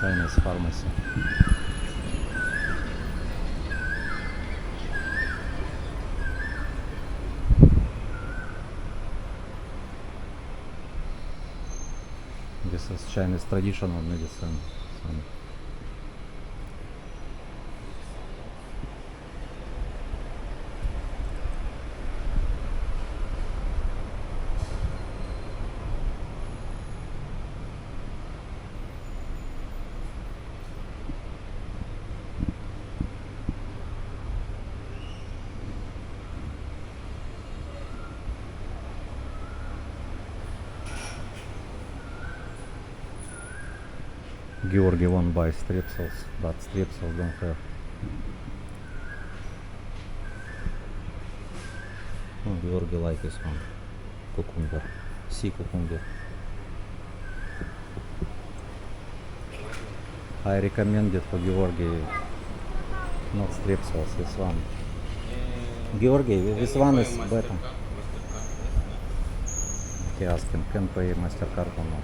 Chinese pharmacy. This is Chinese traditional medicine. Georgi won't buy strepsils, but strepsils don't have. Oh, Georgi like this one. Cucumber. Sea cucumber. I recommend it for Georgi. Not strepsils, this one. Georgi, this one is better. He asking, can pay MasterCard or not?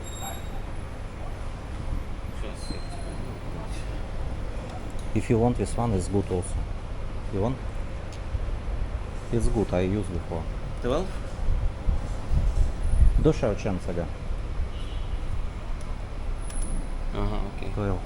If you want, this one is good also. You want? It's good, I used before. 12? Дешево, чем сега. Ага, окей. 12.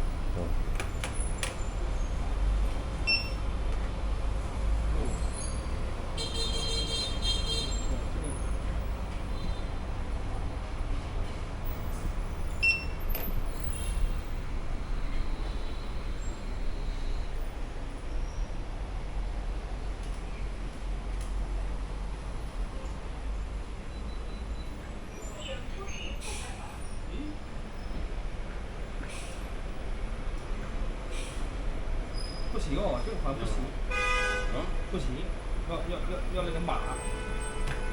不行哦，这个款不行，不行，要那个码，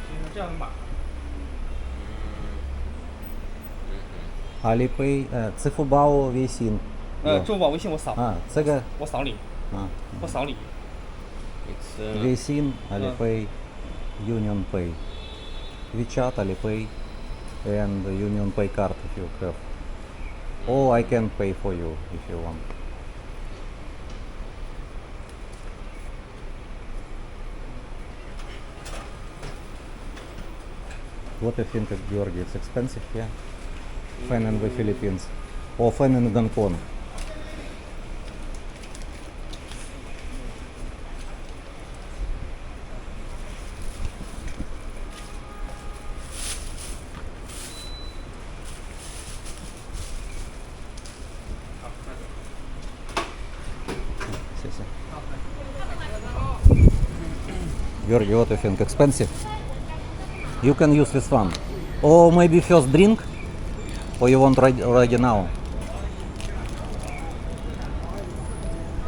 就是这样的码。Alipay, Цифубао, Вейсин. 支付宝、微信我扫，这个我扫你，我扫你。 It's Вейсин, Alipay, Union Pay. WeChat, Alipay, and Union Pay card if you have. Or I can pay for you if you want. What do you think of Georgi? It's expensive here? Fan in the Philippines. Or fan in Gangpon. Georgi, what do you think? Expensive? You can use this one. Or maybe first drink? Or you want already now?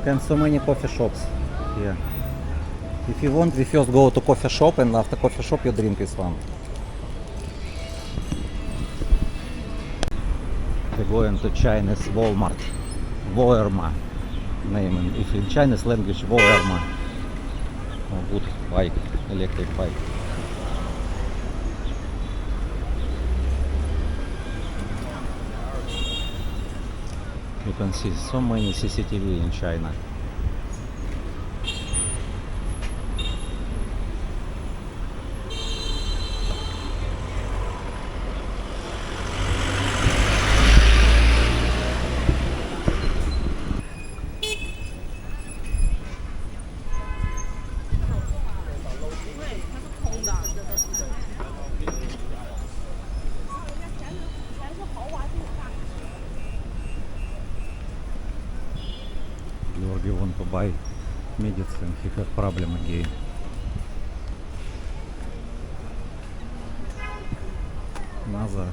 Can so many coffee shops here. If you want, we first go to coffee shop, and after coffee shop you drink this one. We're going to Chinese Walmart. Woerma name. If in Chinese language, Woerma. Oh, good bike, electric bike. You can see so many CCTV in China. Georgi want to buy medicine, he have problem again. Another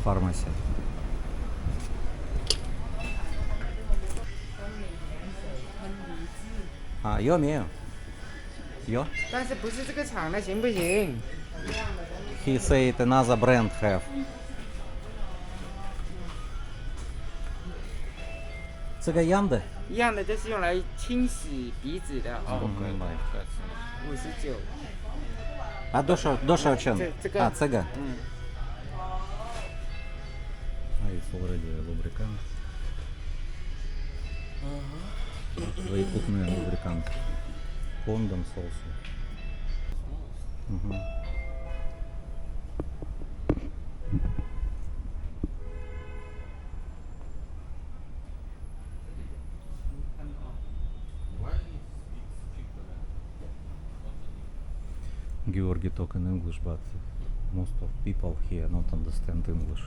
pharmacy. Ah, 有没有？有。但是不是这个厂的，行不行？ He said another brand have. 这个一样的。一样的，这是用来清洗鼻子的哦。59。А多少钱？这个。А, 这个。嗯。 Ah, it's already a lubricant. They put me lubricant. Condoms also. Mhm. Georgi talk in English, but most of people here not understand English.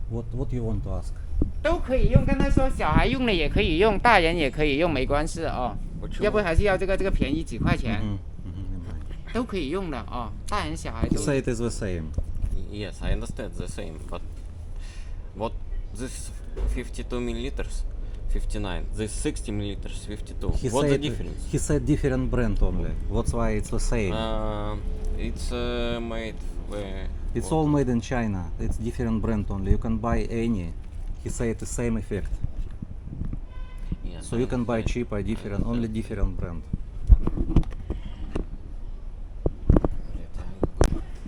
What you want to ask? 都可以用，跟他说小孩用的也可以用，大人也可以用，没关系哦。要不还是要这个便宜几块钱， 都可以用的哦，大人小孩 He 都。 say it is the same. Yes, I understand the same, but what this 52 milliliters, 59, this 60 milliliters, 52. He What's the said difference? He said different brand only. That's why it's the same. It's made where? It's all made in China. It's different brand only. You can buy any. He said the same effect. Yeah, So you can buy cheaper, different, only different brand.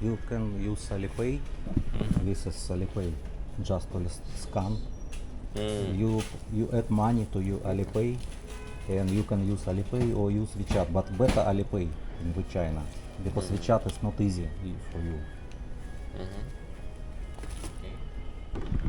You can use Alipay. This is Alipay. Just to scan. You add money to your Alipay, and you can use Alipay or use WeChat. But better Alipay in China because WeChat is not easy for you. Okay.